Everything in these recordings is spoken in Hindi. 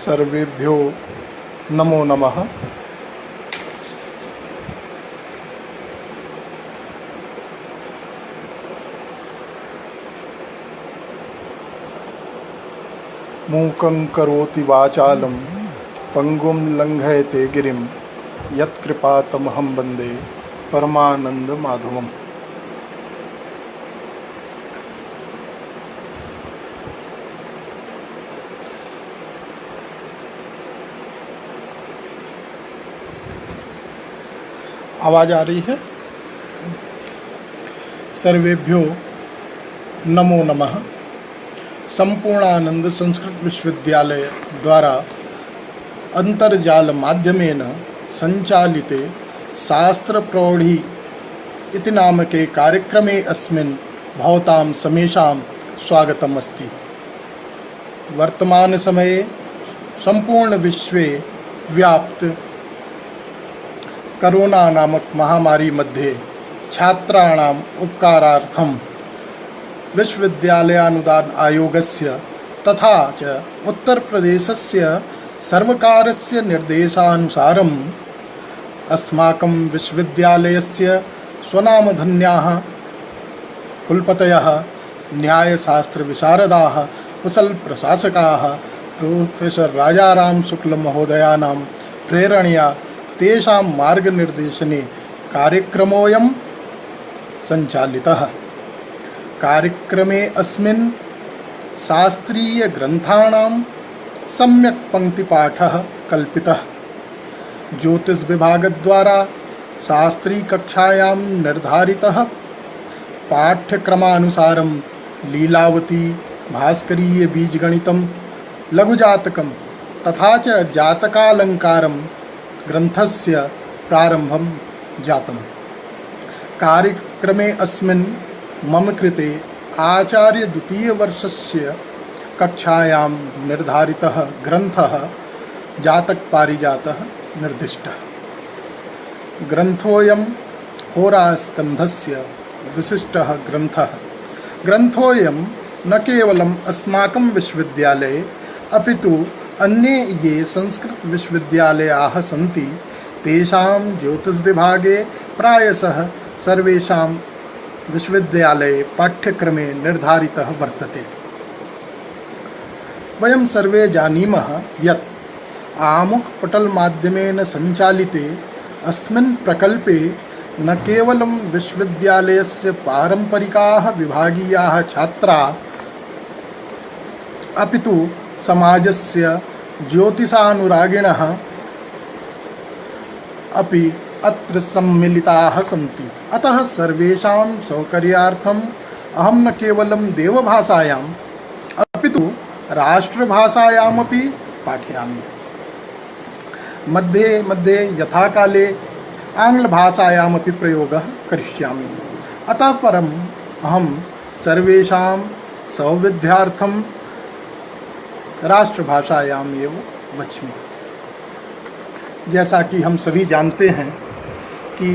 सर्वेभ्यो नमो नमः। मूकं करोति वाचालं पंगुं लंघयते गिरिं यत्कृपातमहं वन्दे परमानंद माधवम्। आवाज़ आ रही है? सर्वेभ्यो नमो नमः। संपूर्णानंद संस्कृत विश्वविद्यालय द्वारा अंतर्जाल माध्यमेन संचालिते शास्त्र प्रौढ़ी इति नामके कार्यक्रमे अस्मिन् भवतां समेषां स्वागतम् अस्ति। वर्तमान समये संपूर्ण विश्वे व्याप्त कोरोना नामक महामारी मध्ये छात्राणाम् उपकारार्थं विश्वविद्यालयानुदान आयोगस्य तथा च उत्तर प्रदेशस्य सर्वकारस्य निर्देशानुसारम् अस्माकं विश्वविद्यालयस्य स्वनामधन्याः कुलपतयः, न्यायशास्त्रविशारदाः, कुशलप्रशासकाः प्रोफेसर राजाराम शुक्ल महोदयानां प्रेरणया तेषां मार्गनिर्देशने कार्यक्रमोऽयं सञ्चालितः। कार्यक्रमे अस्मिन् शास्त्रीयग्रन्थानां सम्यक् पङ्क्तिपाठः कल्पितः। ज्योतिषविभागद्वारा शास्त्रीकक्षायां निर्धारितः पाठ्यक्रमानुसारं लीलावती, भास्करीय बीजगणितं, लघुजातकं तथा च जातकालङ्कारं ग्रन्थस्य प्रारम्भं जातम्। कार्यक्रमे अस्मिन् मम कृते आचार्य द्वितीयवर्षस्य कक्षायां निर्धारितः ग्रन्थः जातकपारिजातः निर्दिष्टः। ग्रन्थोऽयं होरास्कन्धस्य विशिष्टः ग्रन्थः। ग्रन्थोऽयं न केवलम् अस्माकं विश्वविद्यालये अपितु अन्ये ये संस्कृत विश्वविद्यालयाः सन्ति तेषां ज्योतिषविभागे प्रायशः सर्वेषां विश्वविद्यालये पाठ्यक्रमे निर्धारितः वर्तते। वयं सर्वे जानीमः यत् आमुखपटलमाध्यमेन सञ्चालिते अस्मिन् प्रकल्पे न केवलं विश्वविद्यालयस्य पारम्परिकाः विभागीयाः छात्राः अपितु समाजस्य ज्योतिषानुरागिणः अपि अत्र सम्मिलिताः सन्ति। अतः सर्वेषां सौकर्यार्थम् अहं न केवलं देवभाषायाम् अपितु राष्ट्रभाषायामपि पाठयामि। मध्ये मध्ये यथाकाले आङ्ग्लभाषायामपि प्रयोगः करिष्यामि। अतः परम् अहं सर्वेषां सौविध्यार्थं राष्ट्रभाषायाम एव वच्मि। जैसा कि हम सभी जानते हैं कि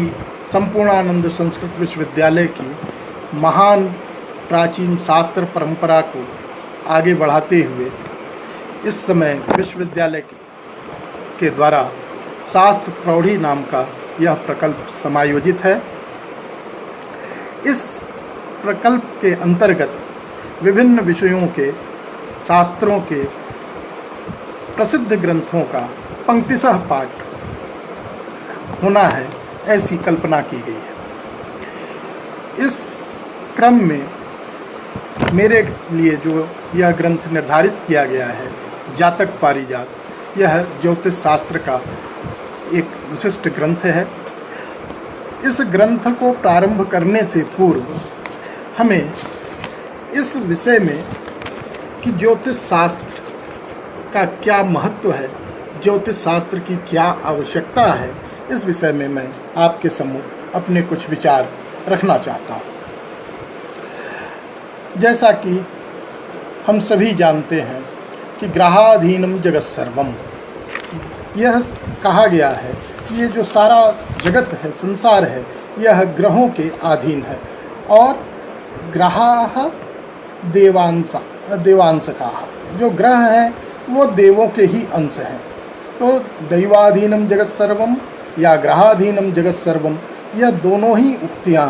संपूर्णानंद संस्कृत विश्वविद्यालय की महान प्राचीन शास्त्र परंपरा को आगे बढ़ाते हुए इस समय विश्वविद्यालय के द्वारा शास्त्र प्रौढ़ी नाम का यह प्रकल्प समायोजित है। इस प्रकल्प के अंतर्गत विभिन्न विषयों के शास्त्रों के प्रसिद्ध ग्रंथों का पंक्तिशः पाठ होना है, ऐसी कल्पना की गई है। इस क्रम में मेरे लिए जो यह ग्रंथ निर्धारित किया गया है, जातक पारिजात, यह ज्योतिष शास्त्र का एक विशिष्ट ग्रंथ है। इस ग्रंथ को प्रारंभ करने से पूर्व हमें इस विषय में कि ज्योतिष शास्त्र का क्या महत्व है, ज्योतिष शास्त्र की क्या आवश्यकता है, इस विषय में मैं आपके सम्मुख अपने कुछ विचार रखना चाहता हूँ। जैसा कि हम सभी जानते हैं कि ग्रहाधीनम जगत सर्वम, यह कहा गया है कि ये जो सारा जगत है, संसार है, यह ग्रहों के अधीन है और ग्रहाः देवांशकाः, जो ग्रह हैं वो देवों के ही अंश हैं। तो दैवाधीनम जगत सर्वम या ग्रहाधीनम जगत सर्वम, यह दोनों ही उक्तियाँ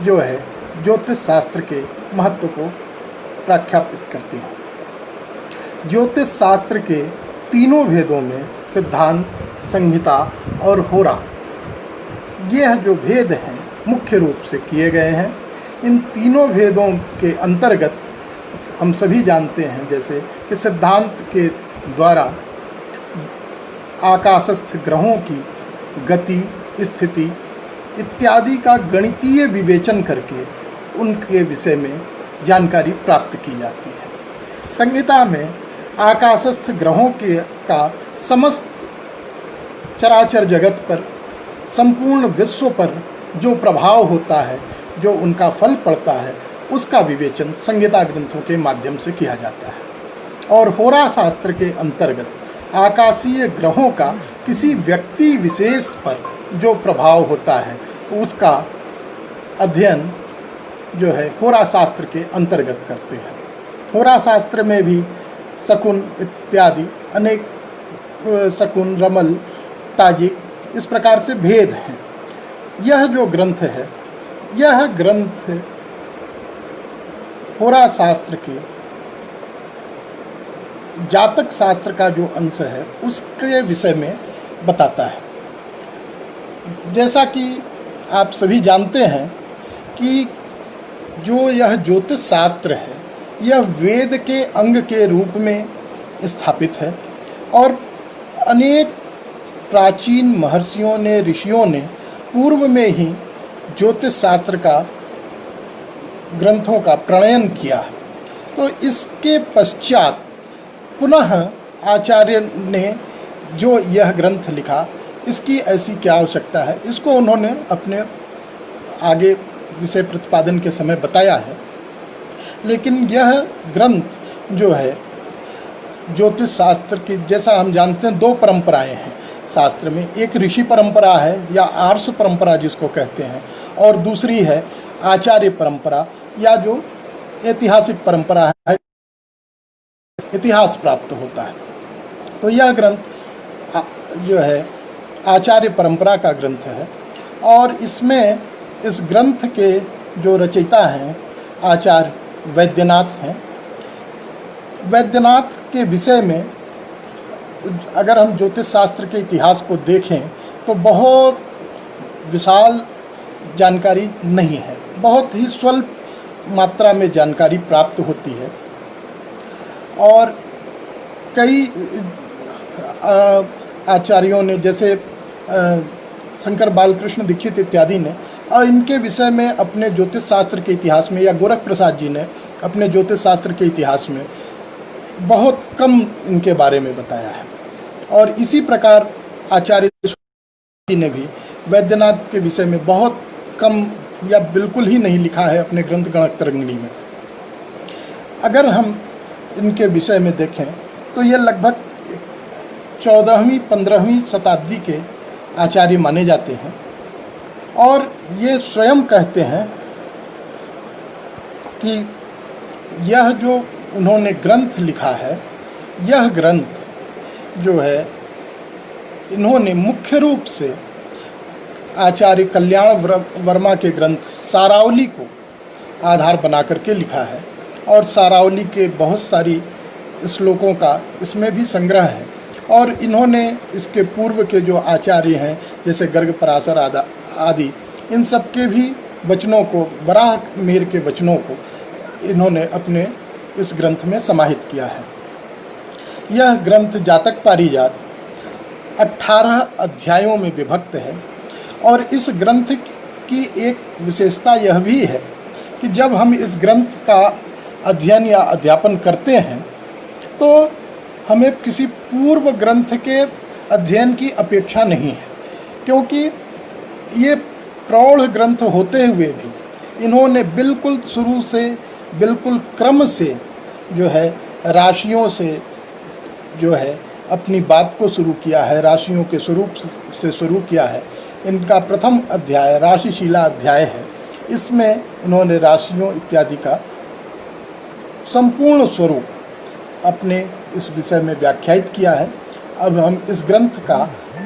जो है ज्योतिष शास्त्र के महत्व को प्रख्यापित करती हैं। ज्योतिष शास्त्र के तीनों भेदों में सिद्धांत, संहिता और होरा, यह जो भेद हैं मुख्य रूप से किए गए हैं। इन तीनों भेदों के अंतर्गत हम सभी जानते हैं जैसे कि सिद्धांत के द्वारा आकाशस्थ ग्रहों की गति, स्थिति इत्यादि का गणितीय विवेचन करके उनके विषय में जानकारी प्राप्त की जाती है। संहिता में आकाशस्थ ग्रहों का समस्त चराचर जगत पर, संपूर्ण विश्व पर जो प्रभाव होता है, जो उनका फल पड़ता है, उसका विवेचन संहिता ग्रंथों के माध्यम से किया जाता है। और होरा शास्त्र के अंतर्गत आकाशीय ग्रहों का किसी व्यक्ति विशेष पर जो प्रभाव होता है उसका अध्ययन जो है होरा शास्त्र के अंतर्गत करते हैं। होरा शास्त्र में भी शकुन इत्यादि अनेक शकुन, रमल, ताजिक इस प्रकार से भेद हैं। यह जो ग्रंथ है, यह ग्रंथ होरा शास्त्र के जातक शास्त्र का जो अंश है उसके विषय में बताता है। जैसा कि आप सभी जानते हैं कि जो यह ज्योतिष शास्त्र है यह वेद के अंग के रूप में स्थापित है और अनेक प्राचीन महर्षियों ने, ऋषियों ने पूर्व में ही ज्योतिष शास्त्र का ग्रंथों का प्रणयन किया है। तो इसके पश्चात पुनः आचार्य ने जो यह ग्रंथ लिखा, इसकी ऐसी क्या आवश्यकता है, इसको उन्होंने अपने आगे विषय प्रतिपादन के समय बताया है। लेकिन यह ग्रंथ जो है ज्योतिष शास्त्र की, जैसा हम जानते हैं दो परंपराएं हैं शास्त्र में, एक ऋषि परंपरा है या आर्ष परंपरा जिसको कहते हैं, और दूसरी है आचार्य परंपरा या जो ऐतिहासिक परंपरा है, इतिहास प्राप्त होता है। तो यह ग्रंथ जो है आचार्य परंपरा का ग्रंथ है और इसमें इस ग्रंथ के जो रचयिता हैं आचार्य वैद्यनाथ हैं। वैद्यनाथ के विषय में अगर हम ज्योतिष शास्त्र के इतिहास को देखें तो बहुत विशाल जानकारी नहीं है, बहुत ही स्वल्प मात्रा में जानकारी प्राप्त होती है। और कई आचार्यों ने जैसे शंकर बालकृष्ण दीक्षित इत्यादि ने इनके विषय में अपने ज्योतिष शास्त्र के इतिहास में, या गोरख प्रसाद जी ने अपने ज्योतिष शास्त्र के इतिहास में बहुत कम इनके बारे में बताया है। और इसी प्रकार आचार्य जी ने भी वैद्यनाथ के विषय में बहुत कम या बिल्कुल ही नहीं लिखा है अपने ग्रंथ गणकतरंगिणी में। अगर हम इनके विषय में देखें तो ये लगभग 14वीं 15वीं शताब्दी के आचार्य माने जाते हैं और ये स्वयं कहते हैं कि यह जो उन्होंने ग्रंथ लिखा है, यह ग्रंथ जो है इन्होंने मुख्य रूप से आचार्य कल्याण वर्मा के ग्रंथ सारावली को आधार बना करके लिखा है। और सारावली के बहुत सारी श्लोकों का इसमें भी संग्रह है। और इन्होंने इसके पूर्व के जो आचार्य हैं जैसे गर्ग पराशर आदि, इन सब के भी वचनों को, वराह मेर के वचनों को इन्होंने अपने इस ग्रंथ में समाहित किया है। यह ग्रंथ जातक पारिजात 18 अध्यायों में विभक्त है। और इस ग्रंथ की एक विशेषता यह भी है कि जब हम इस ग्रंथ का अध्ययन या अध्यापन करते हैं तो हमें किसी पूर्व ग्रंथ के अध्ययन की अपेक्षा नहीं है, क्योंकि ये प्रौढ़ ग्रंथ होते हुए भी इन्होंने बिल्कुल शुरू से, बिल्कुल क्रम से जो है राशियों से जो है अपनी बात को शुरू किया है, राशियों के स्वरूप से शुरू किया है। इनका प्रथम अध्याय राशिशीला अध्याय है। इसमें उन्होंने राशियों इत्यादि का संपूर्ण स्वरूप अपने इस विषय में व्याख्यायित किया है। अब हम इस ग्रंथ का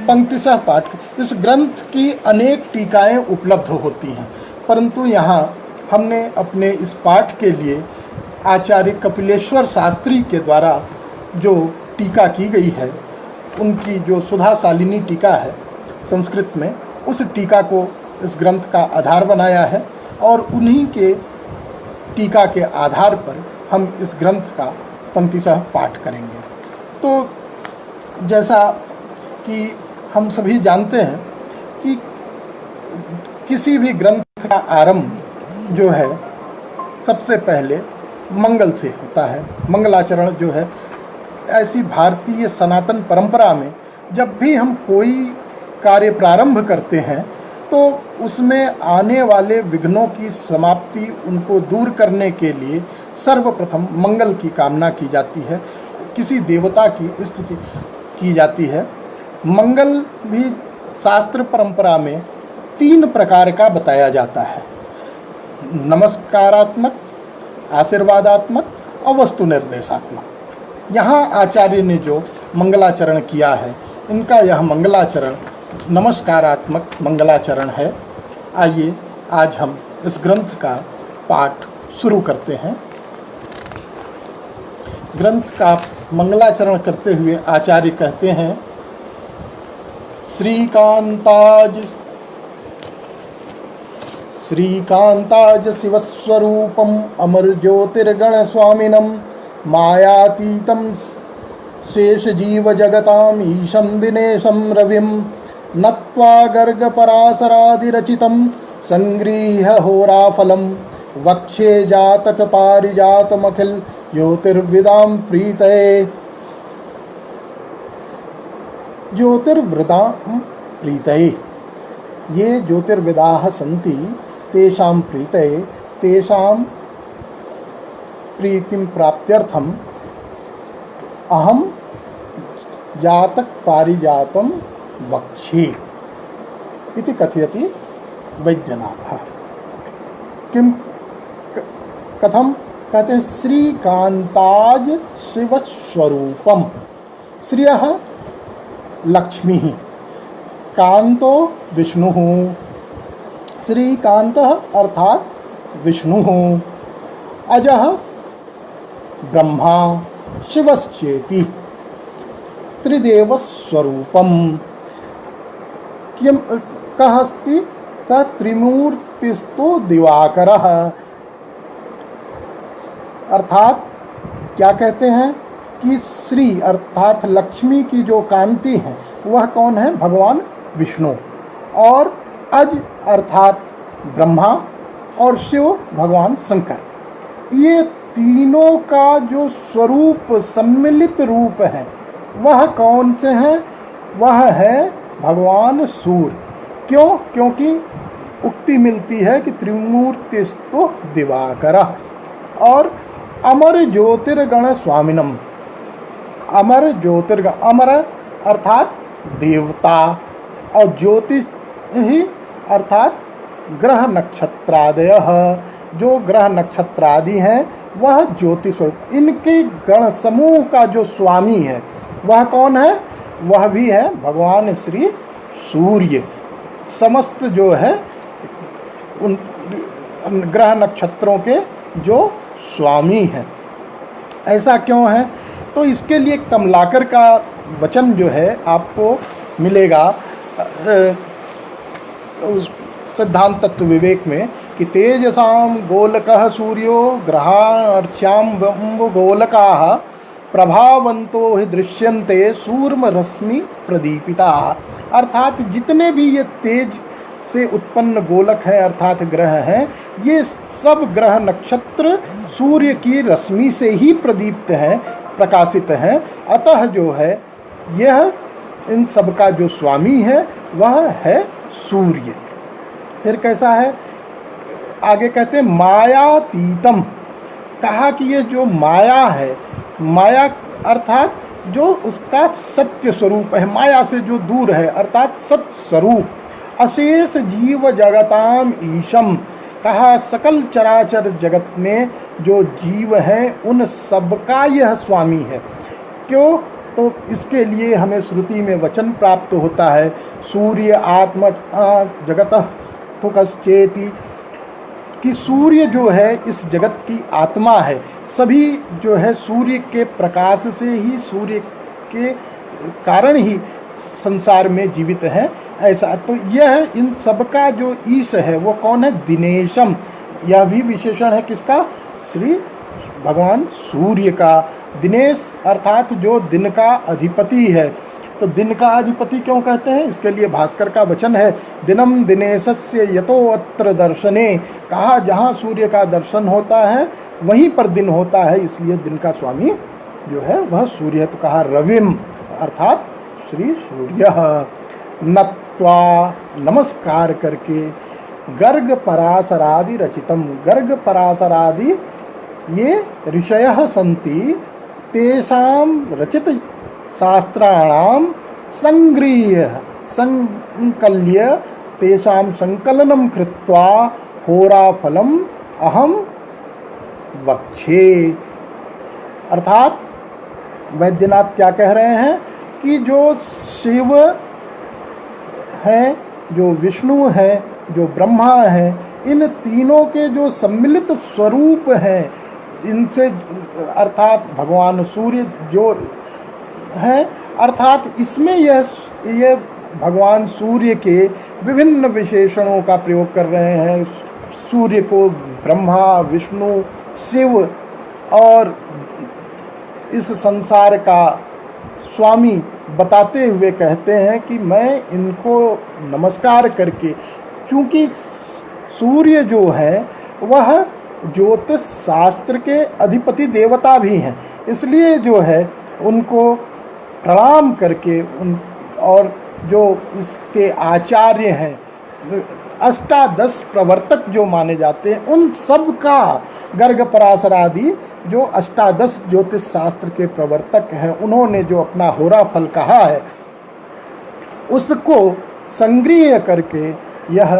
पंक्तिशः पाठ, इस ग्रंथ की अनेक टीकाएं उपलब्ध होती हैं, परंतु यहाँ हमने अपने इस पाठ के लिए आचार्य कपिलेश्वर शास्त्री के द्वारा जो टीका की गई है, उनकी जो सुधा शालिनी टीका है संस्कृत में, उस टीका को इस ग्रंथ का आधार बनाया है और उन्हीं के टीका के आधार पर हम इस ग्रंथ का पंक्तिशः पाठ करेंगे। तो जैसा कि हम सभी जानते हैं कि किसी भी ग्रंथ का आरंभ जो है सबसे पहले मंगल से होता है। मंगलाचरण जो है, ऐसी भारतीय सनातन परंपरा में जब भी हम कोई कार्य प्रारंभ करते हैं तो उसमें आने वाले विघ्नों की समाप्ति, उनको दूर करने के लिए सर्वप्रथम मंगल की कामना की जाती है, किसी देवता की स्तुति की जाती है। मंगल भी शास्त्र परंपरा में 3 प्रकार का बताया जाता है: नमस्कारात्मक, आशीर्वादात्मक और वस्तु निर्देशात्मक। यहाँ आचार्य ने जो मंगलाचरण किया है, इनका यह मंगलाचरण नमस्कारात्मक मंगलाचरण है। आइए आज हम इस ग्रंथ का पाठ शुरू करते हैं। ग्रंथ का मंगलाचरण करते हुए आचार्य कहते हैं: श्रीकांताज शिवस्वरूपम अमर ज्योतिर्गण स्वामिनम मायातीतम शेष जीव जगताम ईशम दिनेशम रविम नत्वा गर्ग पराशरादिरचितम संगृह्य होराफलम वक्षे जातक पारिजातमखिल ज्योतिर्विदाम प्रीतये। ज्योतिर्वृदां प्रीतये, ये ज्योतिर्विदाः सन्ति तेषां प्रीतये, तेषां प्रीतिं प्राप्त्यर्थम अहम जातक पारिजातं वक्षे इति कथयति वैद्यनाथः। किम कथम कहते हैं? श्रीकांताज शिवस्वरूपम। श्रियः लक्ष्मी, कांतो विष्णु, श्रीकांतः अर्थात विष्णु, अजः ब्रह्मा, शिवश्चेति त्रिदेव स्वरूपम। किम कः अस्ति? स त्रिमूर्तिस्तो दिवाकरः। अर्थात क्या कहते हैं कि श्री अर्थात लक्ष्मी की जो कांति है वह कौन है? भगवान विष्णु। और अज अर्थात ब्रह्मा और शिव भगवान शंकर। ये तीनों का जो स्वरूप, सम्मिलित रूप है, वह कौन से हैं? वह है भगवान सूर्य। क्यों? क्योंकि उक्ति मिलती है कि त्रिमूर्तिस्तो दिवाकरः। और अमर ज्योतिर्गण स्वामिनम। अमर ज्योतिर्गण, अमर अर्थात देवता, और ज्योतिष ही अर्थात ग्रह नक्षत्रादयः। जो ग्रह नक्षत्रादि हैं वह ज्योति स्वरूप। इनके गण समूह का जो स्वामी है वह कौन है? वह भी है भगवान श्री सूर्य। समस्त जो है उन ग्रह नक्षत्रों के जो स्वामी हैं। ऐसा क्यों है? तो इसके लिए कमलाकर का वचन जो है आपको मिलेगा उस सिद्धांत तत्व विवेक में कि तेजसाम गोलकः सूर्यो ग्रहाणार्च्याम गोलकाः प्रभावंतो हि दृश्यन्ते सूर्म रश्मि प्रदीपिता। अर्थात जितने भी ये तेज से उत्पन्न गोलक हैं अर्थात ग्रह हैं, ये सब ग्रह नक्षत्र सूर्य की रश्मि से ही प्रदीप्त हैं, प्रकाशित हैं। अतः जो है यह इन सब का जो स्वामी है वह है सूर्य। फिर कैसा है? आगे कहते हैं मायातीतम। कहा कि ये जो माया है, माया अर्थात जो उसका सत्य स्वरूप है, माया से जो दूर है अर्थात सत्य स्वरूप। अशेष जीव जगताम ईशम। कहा सकल चराचर जगत में जो जीव हैं उन सबका यह स्वामी है। क्यों? तो इसके लिए हमें श्रुति में वचन प्राप्त होता है, सूर्य आत्मा जगतः थुकश्चेति, कि सूर्य जो है इस जगत की आत्मा है। सभी जो है सूर्य के प्रकाश से ही, सूर्य के कारण ही संसार में जीवित हैं। ऐसा तो यह इन सबका जो ईश है वो कौन है? दिनेशम। यह भी विशेषण है किसका? श्री भगवान सूर्य का। दिनेश अर्थात जो दिन का अधिपति है। तो दिन का अधिपति क्यों कहते हैं? इसके लिए भास्कर का वचन है, दिनम दिनेशस्य यतो अत्र दर्शने, कहा जहाँ सूर्य का दर्शन होता है वहीं पर दिन होता है, इसलिए दिन का स्वामी जो है वह सूर्य है। तो कहा रविम अर्थात श्री सूर्य। नत्वा नमस्कार करके, गर्ग पराशरादि रचितम, गर्ग पराशरादि ये ऋषयः सन्ति, तेषां रचित शास्त्राणां संगृह्य संकल्य तेषां संकलनं कृत्वा होराफलम अहम वक्षे। अर्थात वैद्यनाथ क्या कह रहे हैं कि जो शिव हैं, जो विष्णु हैं, जो ब्रह्मा हैं, इन तीनों के जो सम्मिलित स्वरूप हैं, इनसे अर्थात भगवान सूर्य जो हैं, अर्थात इसमें यह भगवान सूर्य के विभिन्न विशेषणों का प्रयोग कर रहे हैं। सूर्य को ब्रह्मा, विष्णु, शिव और इस संसार का स्वामी बताते हुए कहते हैं कि मैं इनको नमस्कार करके, क्योंकि सूर्य जो है वह ज्योतिष शास्त्र के अधिपति देवता भी हैं, इसलिए जो है उनको प्रणाम करके और जो इसके आचार्य हैं, अष्टादश प्रवर्तक जो माने जाते हैं, उन सब का गर्ग पराशरादि जो अष्टादश ज्योतिष शास्त्र के प्रवर्तक हैं, उन्होंने जो अपना होरा फल कहा है उसको संग्रह करके यह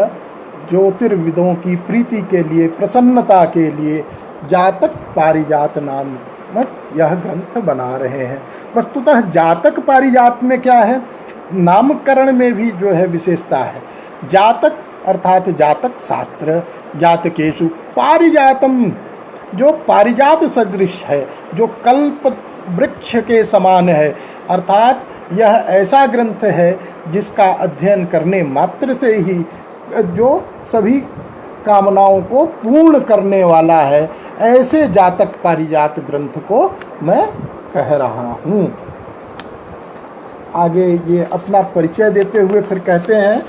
ज्योतिर्विदों की प्रीति के लिए, प्रसन्नता के लिए जातक पारिजात नाम यह ग्रंथ बना रहे हैं। वस्तुतः जातक पारिजात में क्या है? नामकरण में भी जो है विशेषता है। जातक अर्थात जातक शास्त्र, जातकेषु पारिजातम, जो पारिजात सदृश है, जो कल्प वृक्ष के समान है, अर्थात यह ऐसा ग्रंथ है जिसका अध्ययन करने मात्र से ही जो सभी कामनाओं को पूर्ण करने वाला है, ऐसे जातक पारिजात ग्रंथ को मैं कह रहा हूँ। आगे ये अपना परिचय देते हुए फिर कहते हैं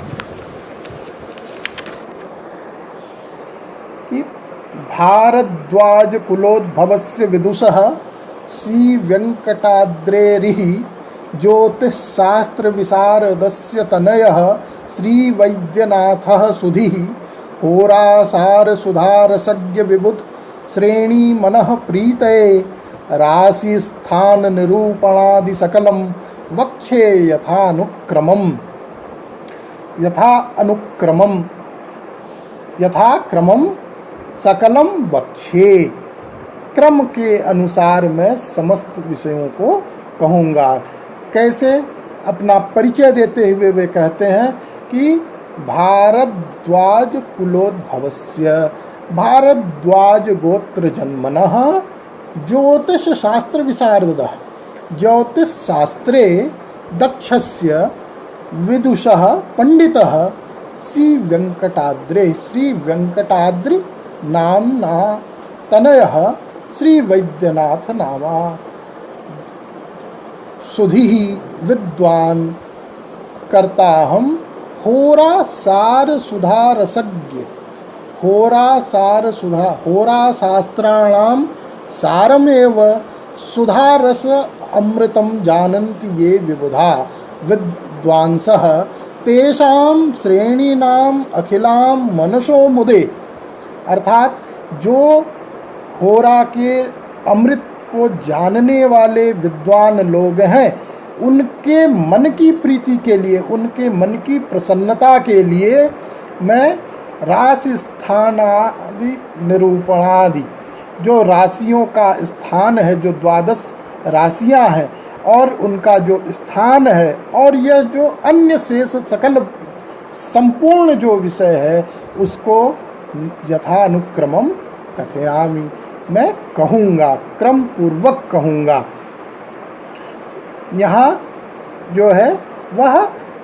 कि भारद्वाज कुलोद्भवस्य विदुषः श्री वेंकटाद्रेरिः ज्योतिष शास्त्र विशारदस्य तनयः श्री वैद्यनाथः सुधिः होरासार सुधारसज्ञ विबुध श्रेणी मनः प्रीतये राशि स्थान निरूपणादि सकलम वक्षे यथानुक्रमम यथाक्रमम सकलम वक्षे। क्रम के अनुसार मैं समस्त विषयों को कहूँगा। कैसे? अपना परिचय देते हुए वे कहते हैं कि भारद्वाज कुलोद्भवस्य, भारद्वाज गोत्र जन्मनः ज्योतिष शास्त्र विशारदः, ज्योतिष शास्त्रे दक्षस्य विदुषः पंडितः श्री वेंकटाद्रे, श्री वेंकटाद्रि नामना तनयः श्री वैद्यनाथ नामा सुधिः विद्वान् कर्ताहं होरासार सुधारसज्ञ, होरासार सुधा, होराशास्त्राणां सारमेव सुधारस अमृतं जानन्ति ये विबुधा विद्वांसः तेषां श्रेणीनाम अखिलां मनसो मुदे। अर्थात जो होरा के अमृत को जानने वाले विद्वान लोग हैं, उनके मन की प्रीति के लिए, उनके मन की प्रसन्नता के लिए मैं राशि स्थानादि निरूपणादि, जो राशियों का स्थान है, जो द्वादश राशियां हैं, और उनका जो स्थान है और यह जो अन्य शेष सकल संपूर्ण जो विषय है उसको यथानुक्रमम कथयामि, मैं कहूँगा, क्रम पूर्वक कहूँगा। यहाँ जो है वह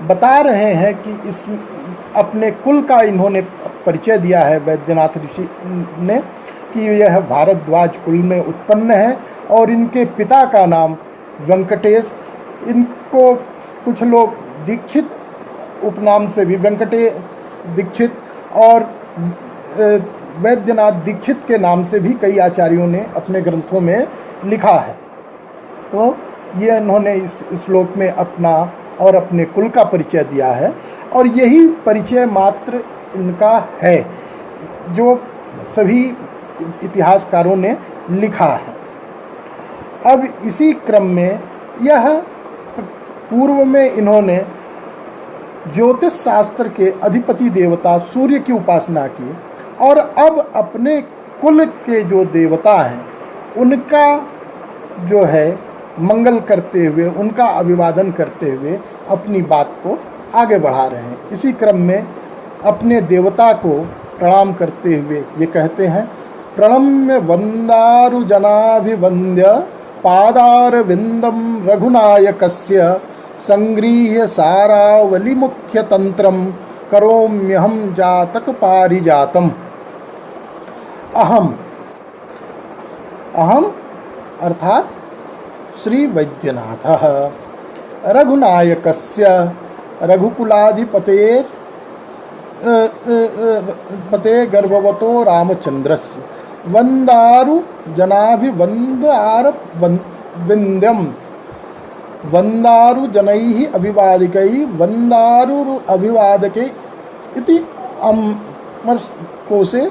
बता रहे हैं कि इस अपने कुल का इन्होंने परिचय दिया है वैद्यनाथ ऋषि ने कि यह भारद्वाज कुल में उत्पन्न है और इनके पिता का नाम वेंकटेश, इनको कुछ लोग दीक्षित उपनाम से भी वेंकटेश दीक्षित और वैद्यनाथ दीक्षित के नाम से भी कई आचार्यों ने अपने ग्रंथों में लिखा है। तो ये इन्होंने इस श्लोक में अपना और अपने कुल का परिचय दिया है और यही परिचय मात्र इनका है जो सभी इतिहासकारों ने लिखा है। अब इसी क्रम में यह पूर्व में इन्होंने ज्योतिष शास्त्र के अधिपति देवता सूर्य की उपासना की और अब अपने कुल के जो देवता हैं उनका जो है मंगल करते हुए, उनका अभिवादन करते हुए अपनी बात को आगे बढ़ा रहे हैं। इसी क्रम में अपने देवता को प्रणाम करते हुए ये कहते हैं, प्रणम्य वंदारु जनाभिवंद्य पादारविंदम रघुनायकस्य संगृह्य सारावली मुख्य तंत्रम करोम्यहम जातक पारिजातम। अहम अर्थात श्री वैद्यनाथः रघुनायकस्य रघुकुलाधिपतेर पते गर्भवतो रामचंद्रस्य वंदारु जनाभिवंदारविंद्यम वंदारु जनैः अभिवादकै वंदारु अभिवादके इति अमरकोशे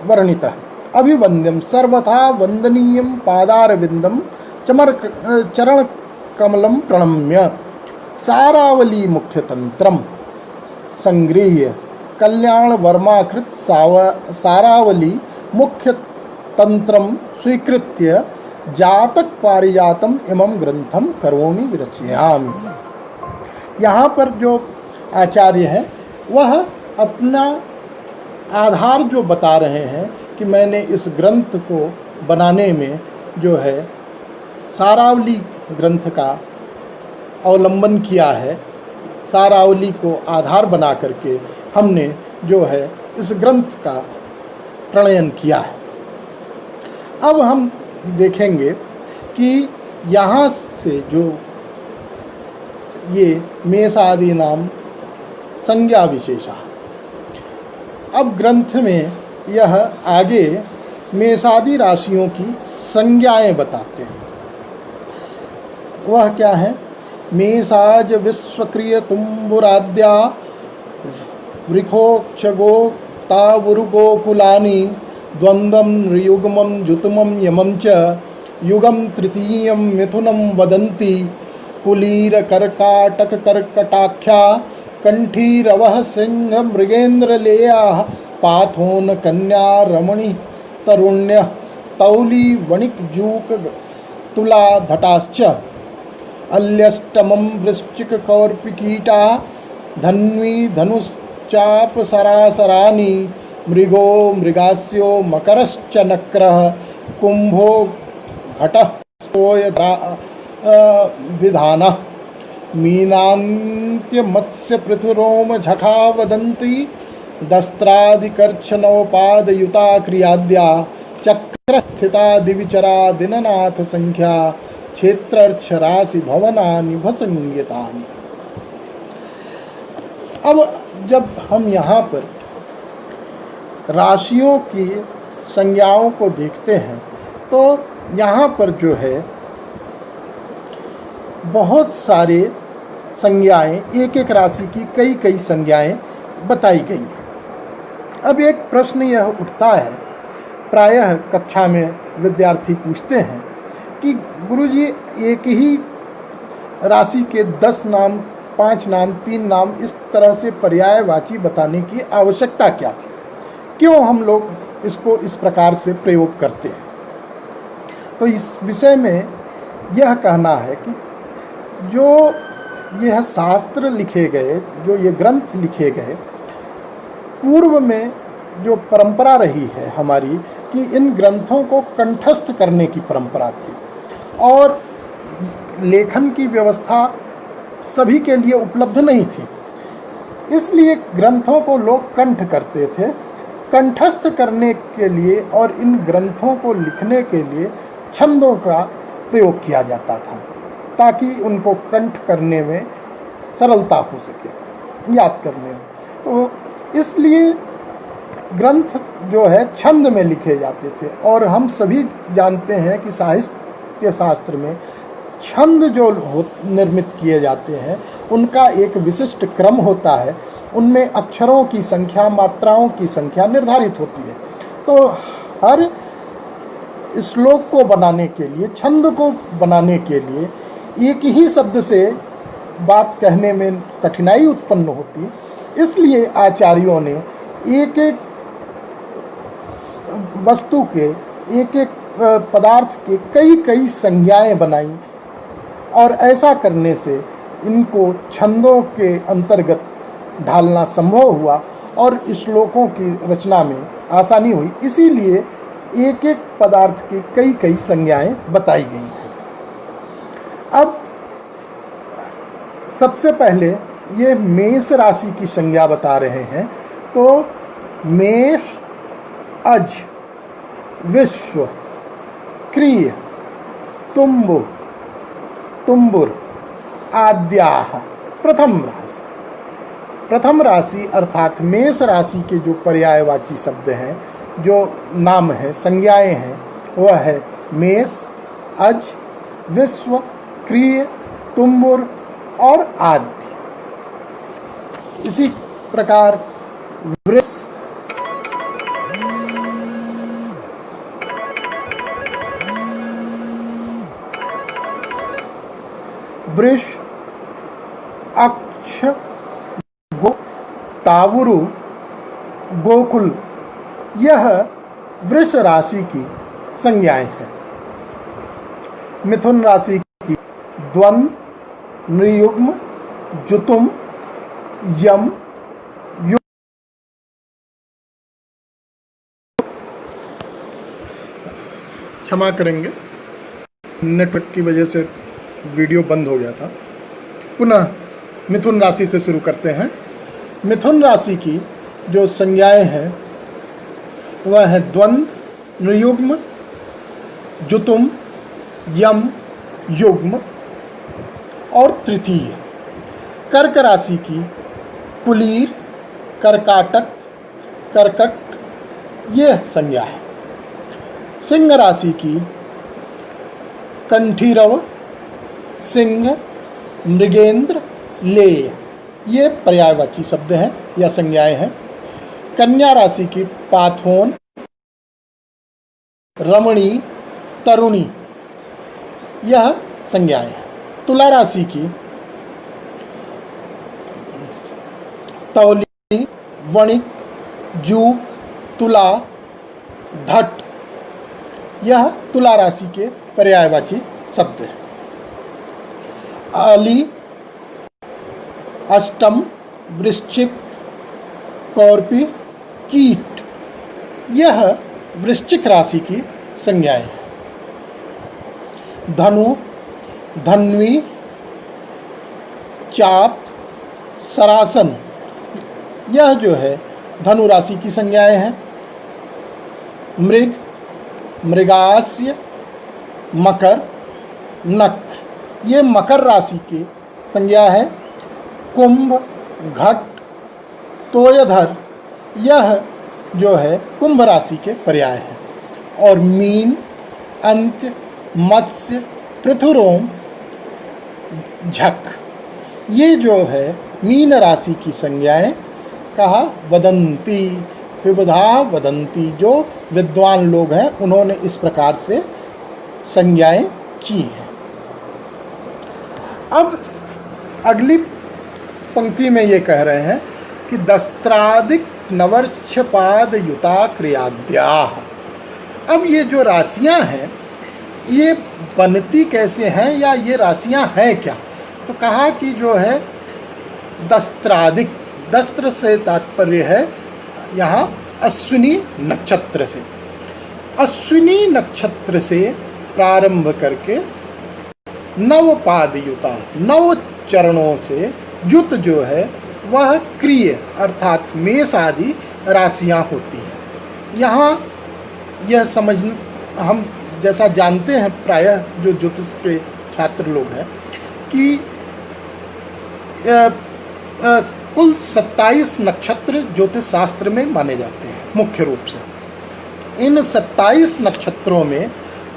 वर्णितः। अभिवंद्यम सर्वथा वंदनीयम पादारविंदम चरण कमलम प्रणम्य सारावली मुख्य तंत्रम संगृह्य कल्याण वर्माकृत सारावली मुख्य तंत्रम स्वीकृत्य जातक पारिजातम इमं ग्रंथम करोमि विरचयामि। यहाँ पर जो आचार्य हैं वह अपना आधार जो बता रहे हैं कि मैंने इस ग्रंथ को बनाने में जो है सारावली ग्रंथ का अवलंबन किया है, सारावली को आधार बना करके हमने जो है इस ग्रंथ का प्रणयन किया है। अब हम देखेंगे कि यहाँ से जो ये मेष आदि नाम संज्ञा विशेषा, अब ग्रंथ में यह आगे मेषादि राशियों की संज्ञाएं बताते हैं। वह क्या है? मेषाज विश्वक्रिय तुम्बुराद्या वृक्षोक्षगो तावुरुगोकुलानि द्वंद्वम युग्मम जुतमम यमं च युगम तृतीयम मिथुनम वदन्ति कुलीर कर्काटक कर्कटाख्या कंठीरवः सिंह मृगेन्द्र लेयाः पाथोन कन्या रमणी तरुण्य तौली वणिक जूक तुला धटाश्च अल्यष्टमं वृश्चिक कौर्पिकीटा धन्वी धनुश्चाप सरासरानि मृगो मृगास्यो मकरश्च नक्रः कुंभो घटः तोय विधानः मीनान्त्य मत्स्य पृथुरोम झखा वदन्ति दस्त्रादिकर्षणोपादयुता क्रियाद्या चक्रस्थिता दिविचरा दिननाथ संख्या क्षेत्रर्थ राशि भवनानि भसंज्ञतानि। अब जब हम यहाँ पर राशियों की संज्ञाओं को देखते हैं तो यहाँ पर जो है बहुत सारे संज्ञाएं, एक एक राशि की कई कई संज्ञाएं बताई गई। अब एक प्रश्न यह उठता है, प्रायः कक्षा में विद्यार्थी पूछते हैं कि गुरुजी एक ही राशि के 10 नाम, 5 नाम, 3 नाम इस तरह से पर्यायवाची बताने की आवश्यकता क्या थी, क्यों हम लोग इसको इस प्रकार से प्रयोग करते हैं। तो इस विषय में यह कहना है कि जो यह शास्त्र लिखे गए, जो ये ग्रंथ लिखे गए, पूर्व में जो परंपरा रही है हमारी कि इन ग्रंथों को कंठस्थ करने की परंपरा थी और लेखन की व्यवस्था सभी के लिए उपलब्ध नहीं थी, इसलिए ग्रंथों को लोग कंठ करते थे। कंठस्थ करने के लिए और इन ग्रंथों को लिखने के लिए छंदों का प्रयोग किया जाता था ताकि उनको कंठ करने में सरलता हो सके, याद करने में। तो इसलिए ग्रंथ जो है छंद में लिखे जाते थे और हम सभी जानते हैं कि साहित्य शास्त्र में छंद जो निर्मित किए जाते हैं उनका एक विशिष्ट क्रम होता है, उनमें अक्षरों की संख्या, मात्राओं की संख्या निर्धारित होती है। तो हर श्लोक को बनाने के लिए, छंद को बनाने के लिए एक ही शब्द से बात कहने में कठिनाई उत्पन्न होती, इसलिए आचार्यों ने एक एक वस्तु के, एक एक पदार्थ के कई कई संज्ञाएं बनाई और ऐसा करने से इनको छंदों के अंतर्गत ढालना संभव हुआ और श्लोकों की रचना में आसानी हुई। इसीलिए एक एक पदार्थ की कई कई संज्ञाएं बताई गई हैं। अब सबसे पहले ये मेष राशि की संज्ञा बता रहे हैं। तो मेष, अज, विश्व, क्रिय, तुम्बु, तुम्बुर, आद्याह प्रथम राशि। प्रथम राशि अर्थात मेष राशि के जो पर्यायवाची शब्द हैं, जो नाम हैं, संज्ञाएं हैं, वह है मेष, अज, विश्व, क्रिय, तुम्बुर और आद्य। इसी प्रकार वृष, वृष, अक्ष, गो, तावुरु, गोकुल, यह वृष राशि की संज्ञाएं हैं। मिथुन राशि की द्वंद्व, नृयुग्म, जुतुम, यम, युग। क्षमा करेंगे, नेटवर्क की वजह से वीडियो बंद हो गया था। पुनः मिथुन राशि से शुरू करते हैं। मिथुन राशि की जो संज्ञाएं हैं वह है द्वंद्व, नृयुग्म, जुतुम, यम, युग्म और तृतीय। कर्क राशि की कुलीर, कर्काटक, कर्कट, यह संज्ञा है। सिंह राशि की कंठीरव, सिंह, मृगेंद्र, लेय, ये पर्यायवाची शब्द हैं या संज्ञाएं हैं। कन्या राशि की पाथोन, रमणी, तरुणी, यह संज्ञाएं हैं। तुला राशि की तौली, वणिक, जूक, तुला, धट, यह तुला राशि के पर्यायवाची शब्द हैं। आली, अष्टम, वृश्चिक, कौरपी, कीट, यह वृश्चिक राशि की संज्ञाएं हैं। धनु, धन्वी, चाप, सरासन, यह जो है धनु राशि की संज्ञाएं हैं। मृग, मृगास्य, मकर, नक्र, ये मकर राशि की संज्ञा है। कुंभ, घट, तोयधर, यह जो है कुंभ राशि के पर्याय हैं। और मीन, अंत्य, मत्स्य, पृथुरोम, झक, ये जो है मीन राशि की संज्ञाएं। कहा वदंती, विबुधा वदंती, जो विद्वान लोग हैं उन्होंने इस प्रकार से संज्ञाएं की हैं। अब अगली पंक्ति में ये कह रहे हैं कि दस्त्रादिक नवर्क्षपाद युता क्रियाद्याः। अब ये जो राशियां हैं ये बनती कैसे हैं, या ये राशियां हैं क्या? तो कहा कि जो है दस्त्रादिक, दस्त्र से तात्पर्य है यहाँ अश्विनी नक्षत्र से। अश्विनी नक्षत्र से प्रारंभ करके नव पादयुता, नव चरणों से युत जो है वह क्रिय अर्थात मेष आदि राशियाँ होती हैं। यहाँ यह समझ, हम जैसा जानते हैं प्रायः जो ज्योतिष के छात्र लोग हैं कि कुल 27 नक्षत्र ज्योतिष शास्त्र में माने जाते हैं मुख्य रूप से। इन 27 नक्षत्रों में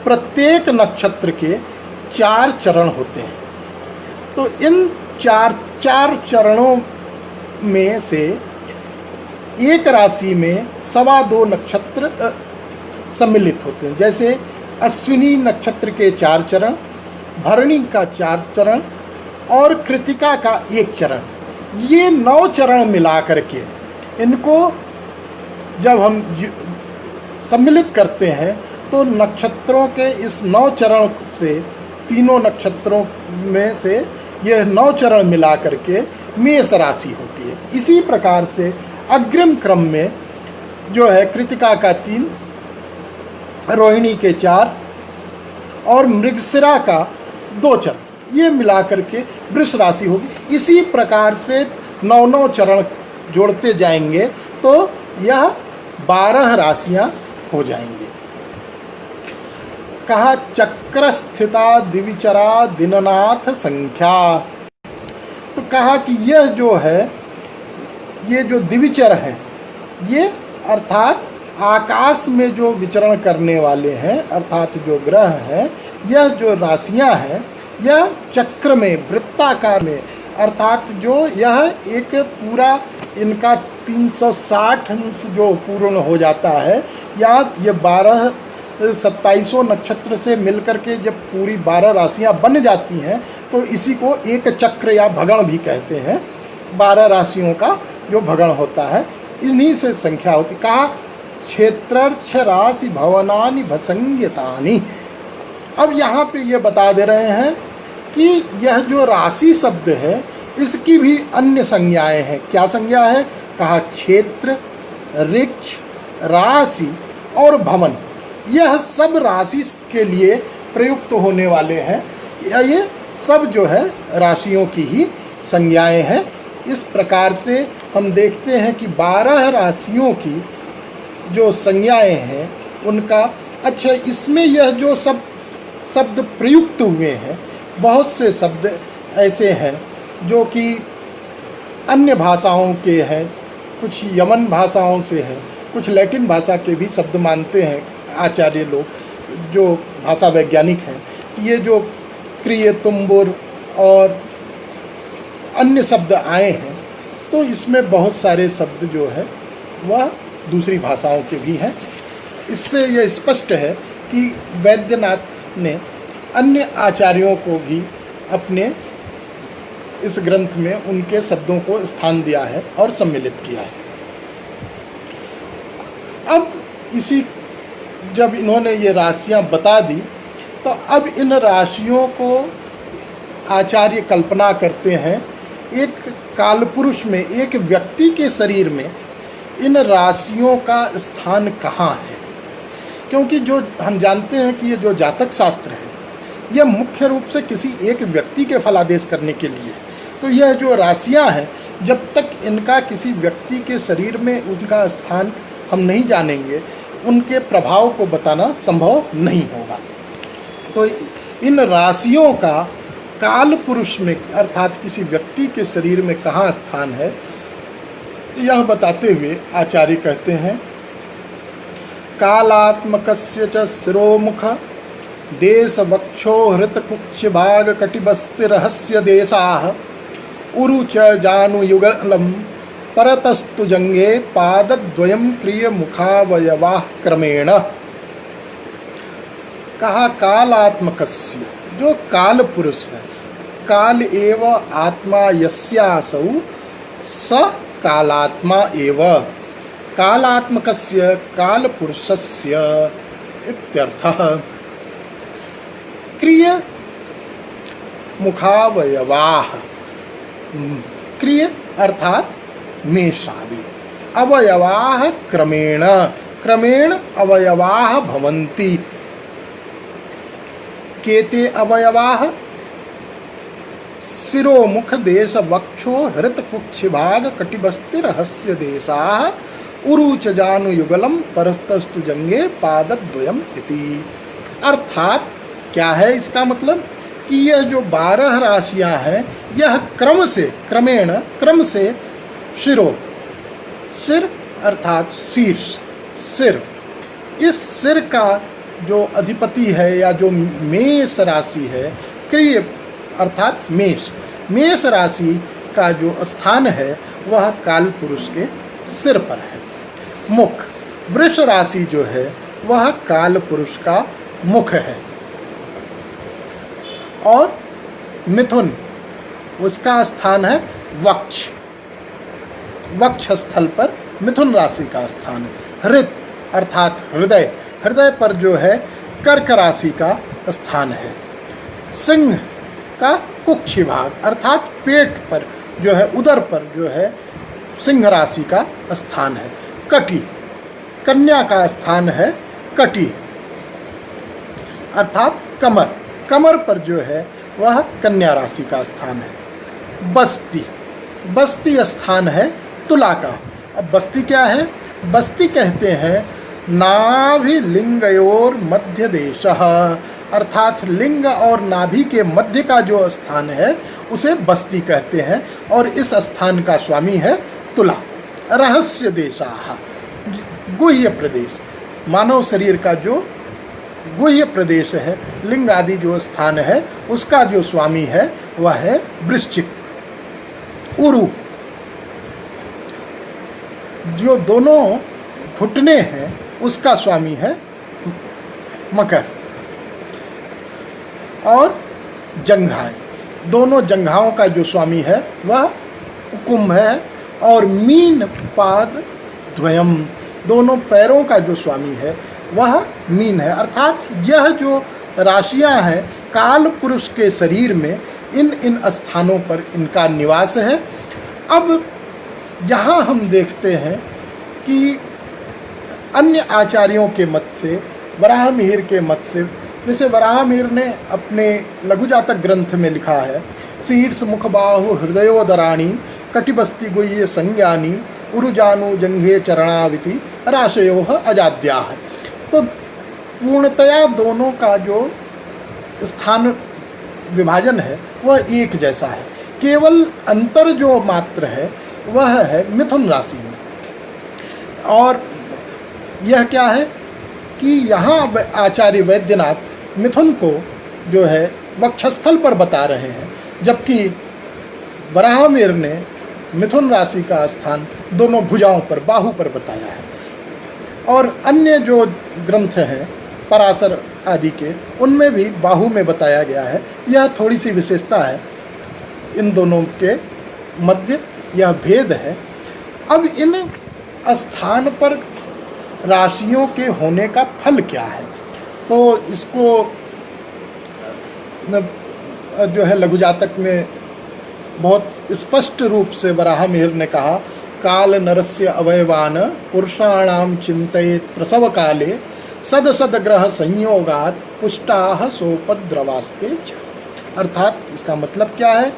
प्रत्येक नक्षत्र के 4 चरण होते हैं। तो इन चार चरणों में से एक राशि में 2.25 नक्षत्र सम्मिलित होते हैं। जैसे अश्विनी नक्षत्र के 4 चरण, भरणी का 4 चरण और कृतिका का 1 चरण, ये 9 चरण मिला करके इनको जब हम सम्मिलित करते हैं तो नक्षत्रों के इस 9 चरण से, तीनों नक्षत्रों में से यह 9 चरण मिला करके मेष राशि होती है। इसी प्रकार से अग्रिम क्रम में जो है कृतिका का 3, रोहिणी के 4 और मृगशिरा का 2 चरण, ये मिला करके वृष राशि होगी। इसी प्रकार से 9 चरण जोड़ते जाएंगे तो यह 12 राशियां हो जाएंगी। कहा चक्र स्थिता दिविचरा दिननाथ संख्या। तो कहा कि यह जो है, ये जो दिविचर हैं, ये अर्थात आकाश में जो विचरण करने वाले हैं, अर्थात जो ग्रह हैं, यह जो राशियां हैं, यह चक्र में, वृत्ताकार में, अर्थात जो यह एक पूरा इनका 360 अंश जो पूर्ण हो जाता है, या ये 27 नक्षत्र से मिलकर के जब पूरी 12 राशियां बन जाती हैं तो इसी को एक चक्र या भगण भी कहते हैं। 12 राशियों का जो भगण होता है, इन्हीं से संख्या होती। कहा क्षेत्रर्थ राशि भवनानि भसंज्ञतानि। अब यहाँ पे ये बता दे रहे हैं कि यह जो राशि शब्द है इसकी भी अन्य संज्ञाएं हैं। क्या संज्ञा है? कहा क्षेत्र, ऋक्ष, राशि और भवन, यह सब राशि के लिए प्रयुक्त होने वाले हैं। ये सब जो है राशियों की ही संज्ञाएं हैं। इस प्रकार से हम देखते हैं कि 12 राशियों की जो संज्ञाएं हैं उनका, अच्छा इसमें यह जो सब शब्द प्रयुक्त हुए हैं, बहुत से शब्द ऐसे हैं जो कि अन्य भाषाओं के हैं, कुछ यमन भाषाओं से हैं, कुछ लैटिन भाषा के भी शब्द मानते हैं आचार्य लोग जो भाषा वैज्ञानिक हैं। ये जो क्रिय, तुम्बुर और अन्य शब्द आए हैं, तो इसमें बहुत सारे शब्द जो है वह दूसरी भाषाओं के भी हैं। इससे यह स्पष्ट है कि वैद्यनाथ ने अन्य आचार्यों को भी अपने इस ग्रंथ में उनके शब्दों को स्थान दिया है और सम्मिलित किया है। अब इसी जब इन्होंने ये राशियां बता दी, तो अब इन राशियों को आचार्य कल्पना करते हैं एक कालपुरुष में, एक व्यक्ति के शरीर में इन राशियों का स्थान कहाँ है। क्योंकि जो हम जानते हैं कि ये जो जातक शास्त्र है, यह मुख्य रूप से किसी एक व्यक्ति के फलादेश करने के लिए है। तो यह जो राशियां हैं, जब तक इनका किसी व्यक्ति के शरीर में उनका स्थान हम नहीं जानेंगे, उनके प्रभाव को बताना संभव नहीं होगा। तो इन राशियों का काल पुरुष में, अर्थात किसी व्यक्ति के शरीर में कहाँ स्थान है, यह बताते हुए आचार्य कहते हैं कालात्मकस्य च शिरोमुख देश वक्षो हृत कुक्ष भाग कटिबस्ति रहस्य देशाः उरु च जानुयुगलम परतस्तु जंगे पादद्वयम क्रिय मुखावयवाः क्रमेण। कहा कालात्मकस्य, जो काल पुरुष है, काल एव आत्मा यस्यासौ स कालात्मा एव, कालात्मकस्य काल पुरुषस्य इत्यर्थः। क्रिय मुखावयवाः, क्रिय अर्थात मेष आदि, अवयवाः क्रमेण, क्रमेण अवयवाः भवन्ति। केते अवयवाः? शिरो मुख देश वक्षो हृत कुक्षिभाग कटिबस्ति रहस्य देशाः उरुच जानु युगलम परस्तस्तु जंगे पादद्वयम इति। अर्थात क्या है इसका मतलब कि यह जो 12 राशियां हैं यह क्रम से, क्रमेण, क्रम से शिरो, सिर अर्थात शीर्ष, सिर, इस सिर का जो अधिपति है या जो मेष राशि है, क्रिय अर्थात मेष, मेष राशि का जो स्थान है वह काल पुरुष के सिर पर है। मुख, वृष राशि जो है वह काल पुरुष का मुख है। और मिथुन, उसका स्थान है वक्ष, वक्ष स्थल पर मिथुन राशि का स्थान है। हृत अर्थात हृदय, हृदय पर जो है कर्क राशि का स्थान है। सिंह का कुक्षि भाग अर्थात पेट पर जो है, उदर पर जो है सिंह राशि का स्थान है। कटी, कन्या का स्थान है कटी अर्थात कमर, कमर पर जो है वह कन्या राशि का स्थान है। बस्ती, बस्ती स्थान है तुला का। अब बस्ती क्या है? बस्ती कहते हैं नाभि लिंगयोर मध्य देशः, अर्थात लिंग और नाभि के मध्य का जो स्थान है उसे बस्ती कहते हैं और इस स्थान का स्वामी है तुला। रहस्य देशाः, गुह्य प्रदेश, मानव शरीर का जो गुह्य प्रदेश है, लिंग आदि जो स्थान है उसका जो स्वामी है वह है वृश्चिक। उरु, जो दोनों घुटने हैं उसका स्वामी है मकर। और जंघाएं, दोनों जंघाओं का जो स्वामी है वह कुंभ है। और मीन पाद द्वयम, दोनों पैरों का जो स्वामी है वह मीन है। अर्थात यह जो राशियां हैं काल पुरुष के शरीर में इन इन स्थानों पर इनका निवास है। अब यहाँ हम देखते हैं कि अन्य आचार्यों के मत से, वराह मिहिर के मत से, जैसे वराह मिहिर ने अपने लघु जातक ग्रंथ में लिखा है शीर्ष मुख बाहु हृदयोदराणी कटिबस्ति गुह्य संज्ञानी उरुजानु जंघे चरणाविति राशयोः अजाद्याः। तो पूर्णतया दोनों का जो स्थान विभाजन है वह एक जैसा है, केवल अंतर जो मात्र है वह है मिथुन राशि में। और यह क्या है कि यहाँ आचार्य वैद्यनाथ मिथुन को जो है वक्षस्थल पर बता रहे हैं, जबकि वराहमिहिर ने मिथुन राशि का स्थान दोनों भुजाओं पर, बाहु पर बताया है। और अन्य जो ग्रंथ हैं पराशर आदि के, उनमें भी बाहु में बताया गया है। यह थोड़ी सी विशेषता है इन दोनों के मध्य, यह भेद है। अब इन स्थान पर राशियों के होने का फल क्या है, तो इसको जो है लघु जातक में बहुत स्पष्ट रूप से वराहमिहिर ने कहा काल नरस्य अवयवान पुरुषाणाम चिंतयेत प्रसव काले सद सद ग्रह संयोगात पुष्टाह सोपद्रवास्ते च। अर्थात इसका मतलब क्या है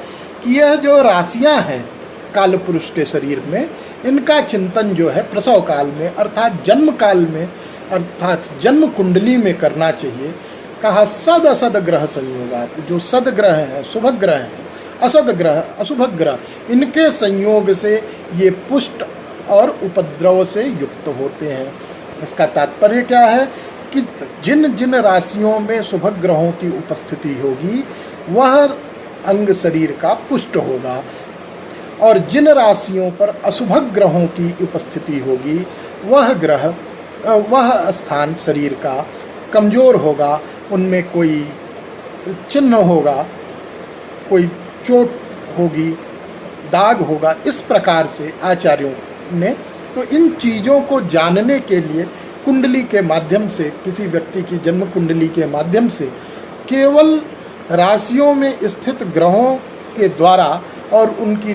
कि यह जो राशियां हैं काल पुरुष के शरीर में, इनका चिंतन जो है प्रसव काल में अर्थात जन्म काल में, अर्थात जन्म कुंडली में करना चाहिए। कहा सद असद ग्रह संयोगात, जो सद ग्रह हैं, शुभ ग्रह हैं, असद ग्रह, अशुभ ग्रह, इनके संयोग से ये पुष्ट और उपद्रव से युक्त होते हैं। इसका तात्पर्य क्या है कि जिन जिन राशियों में शुभ ग्रहों की उपस्थिति होगी वह अंग शरीर का पुष्ट होगा, और जिन राशियों पर अशुभ ग्रहों की उपस्थिति होगी वह स्थान शरीर का कमज़ोर होगा, उनमें कोई चिन्ह होगा, कोई चोट होगी, दाग होगा। इस प्रकार से आचार्यों ने तो इन चीज़ों को जानने के लिए कुंडली के माध्यम से, किसी व्यक्ति की जन्म कुंडली के माध्यम से केवल राशियों में स्थित ग्रहों के द्वारा और उनकी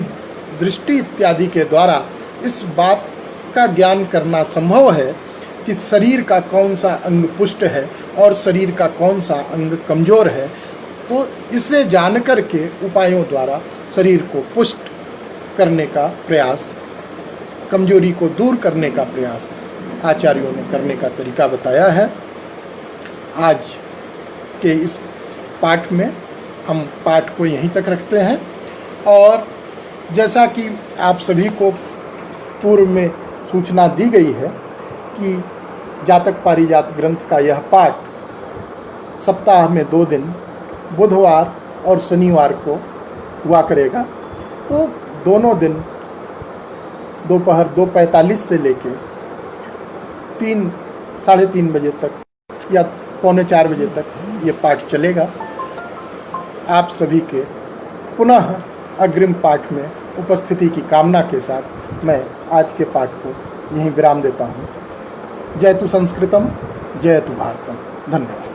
दृष्टि इत्यादि के द्वारा इस बात का ज्ञान करना संभव है कि शरीर का कौन सा अंग पुष्ट है और शरीर का कौन सा अंग कमज़ोर है। तो इसे जानकर के उपायों द्वारा शरीर को पुष्ट करने का प्रयास, कमजोरी को दूर करने का प्रयास आचार्यों ने करने का तरीका बताया है। आज के इस पाठ में हम पाठ को यहीं तक रखते हैं और जैसा कि आप सभी को पूर्व में सूचना दी गई है कि जातक पारिजात ग्रंथ का यह पाठ सप्ताह में 2 दिन बुधवार और शनिवार को हुआ करेगा। तो दोनों दिन दोपहर 2:45 से लेकर 3 साढ़े 3 बजे तक या 3:45 बजे तक ये पाठ चलेगा। आप सभी के पुनः अग्रिम पाठ में उपस्थिति की कामना के साथ मैं आज के पाठ को यहीं विराम देता हूँ। जयतु संस्कृतम, जयतु भारतम। धन्यवाद।